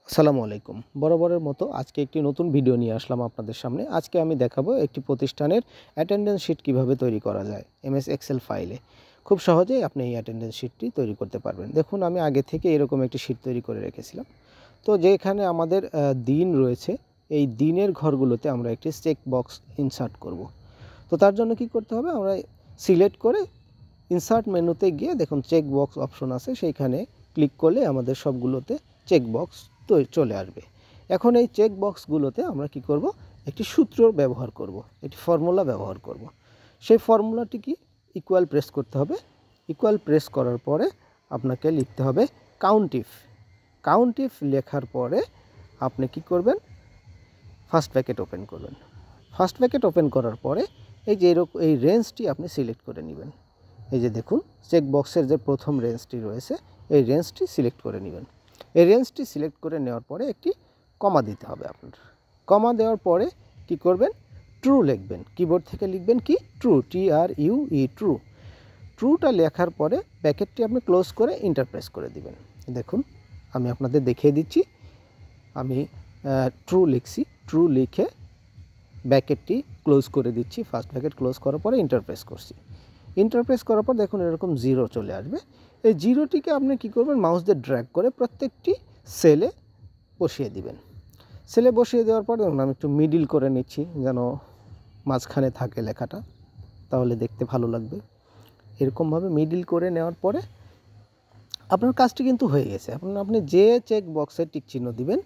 আসসালামু আলাইকুম। বরাবরের মতো আজকে একটি নতুন ভিডিও নিয়ে আসলাম আপনাদের সামনে। আজকে আমি দেখাবো একটি প্রতিষ্ঠানের অ্যাটেন্ডেন্স শিট কিভাবে তৈরি করা যায় এমএস এক্সেল ফাইলে। খুব সহজেই আপনি এই অ্যাটেন্ডেন্স শিটটি তৈরি করতে পারবেন। দেখুন, আমি আগে থেকে এরকম একটি শিট তৈরি করে রেখেছিলাম। তো যেখানে আমাদের দিন রয়েছে, এই দিনের ঘরগুলোতে আমরা একটি চেক বক্স ইনসার্ট করব। তো তার জন্য কি করতে হবে, আমরা সিলেক্ট করে ইনসার্ট মেনুতে গিয়ে দেখুন চেক বক্স অপশন আছে, সেইখানে ক্লিক করলে আমাদের সবগুলোতে চেক বক্স চলে আসবে। এখন এই চেক বক্সগুলোতে আমরা কি করব, একটি সূত্র ব্যবহার করব, একটি ফর্মুলা ব্যবহার করব। সেই ফর্মুলাটি কি, ইকুয়াল প্রেস করতে হবে। ইকুয়াল প্রেস করার পরে আপনাকে লিখতে হবে কাউন্টিফ। কাউন্টিফ লেখার পরে আপনি কি করবেন, ফার্স্ট ব্র্যাকেট ওপেন করবেন। ফার্স্ট ব্র্যাকেট ওপেন করার পরে এই যে এরকম এই রেঞ্জটি আপনি সিলেক্ট করে নেবেন। এই যে দেখুন, চেক বক্সের যে প্রথম রেঞ্জটি রয়েছে, এই রেঞ্জটি সিলেক্ট করে নেবেন। এই রেঞ্জটি সিলেক্ট করে নেওয়ার পরে একটি কমা দিতে হবে আপনার। কমা দেওয়ার পরে কি করবেন, ট্রু লিখবেন। কিবোর্ড থেকে লিখবেন কি, ট্রু, TRUE, ট্রু। ট্রুটা লেখার পরে ব্র্যাকেটটি আপনি ক্লোজ করে এন্টার প্রেস করে দিবেন। দেখুন, আমি আপনাদের দেখিয়ে দিচ্ছি। আমি ট্রু লিখছি, ট্রু লিখে ব্র্যাকেটটি ক্লোজ করে দিচ্ছি। ফার্স্ট ব্র্যাকেট ক্লোজ করার পরে এন্টার প্রেস করছি। এন্টার প্রেস করার পর দেখুন এরকম জিরো চলে আসবে। এই জিরোটিকে আপনি কি করবেন, মাউস দিয়ে ড্র্যাগ করে প্রত্যেকটি সেলে বসিয়ে দিবেন। সেলে বসিয়ে দেওয়ার পর দেখুন আমি একটু মিডিল করে নিচ্ছি, যেন মাঝখানে থাকে লেখাটা, তাহলে দেখতে ভালো লাগবে। এরকমভাবে মিডিল করে নেওয়ার পরে আপনার কাজটি কিন্তু হয়ে গেছে। আপনি যে চেক বক্সে টিক চিহ্ন দিবেন,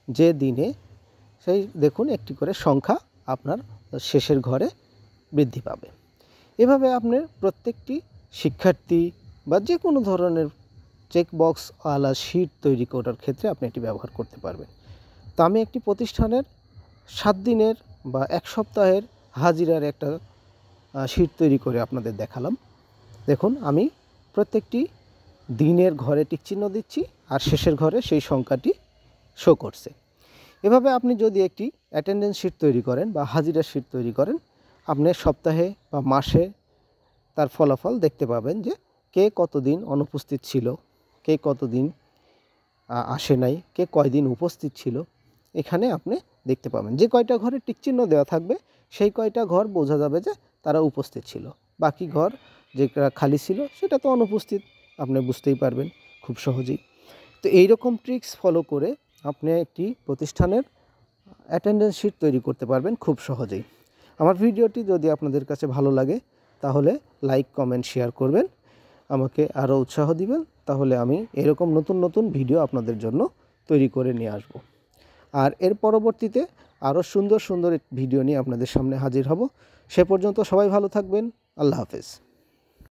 যে দিনে, সেই দেখুন একটি করে সংখ্যা আপনার শেষের ঘরে বৃদ্ধি পাবে। এভাবে আপনার প্রত্যেকটি শিক্ষার্থী বা যে কোনো ধরনের চেক বক্স ওয়ালা শিট তৈরি করার ক্ষেত্রে আপনি এটি ব্যবহার করতে পারবেন। তো আমি একটি প্রতিষ্ঠানের 7 দিনের বা 1 সপ্তাহের হাজিরার একটা শিট তৈরি করে আপনাদের দেখালাম। দেখুন, আমি প্রত্যেকটি দিনের ঘরে টিকচিহ্ন দিচ্ছি আর শেষের ঘরে সেই সংখ্যাটি শো করছে। এভাবে আপনি যদি একটি অ্যাটেন্ডেন্স শিট তৈরি করেন বা হাজিরা শিট তৈরি করেন, আপনি সপ্তাহে বা মাসে তার ফলাফল দেখতে পাবেন যে কে কতদিন অনুপস্থিত ছিল, কে কতদিন আসে নাই, কে কয়দিন উপস্থিত ছিল। এখানে আপনি দেখতে পাবেন যে কয়টা ঘরে টিকচিহ্ন দেওয়া থাকবে, সেই কয়টা ঘর বোঝা যাবে যে তারা উপস্থিত ছিল। বাকি ঘর যেটা খালি ছিল সেটা তো অনুপস্থিত, আপনি বুঝতেই পারবেন খুব সহজেই। তো এইরকম ট্রিক্স ফলো করে আপনি একটি প্রতিষ্ঠানের অ্যাটেন্ডেন্স শিট তৈরি করতে পারবেন খুব সহজেই। আমার ভিডিওটি যদি আপনাদের কাছে ভালো লাগে তাহলে লাইক, কমেন্ট, শেয়ার করবেন, আমাকে আরও উৎসাহ দিবেন। তাহলে আমি এরকম নতুন নতুন ভিডিও আপনাদের জন্য তৈরি করে নিয়ে আসব। আর এর পরবর্তীতে আরও সুন্দর সুন্দর ভিডিও নিয়ে আপনাদের সামনে হাজির হব। সে পর্যন্ত সবাই ভালো থাকবেন। আল্লাহ হাফেজ।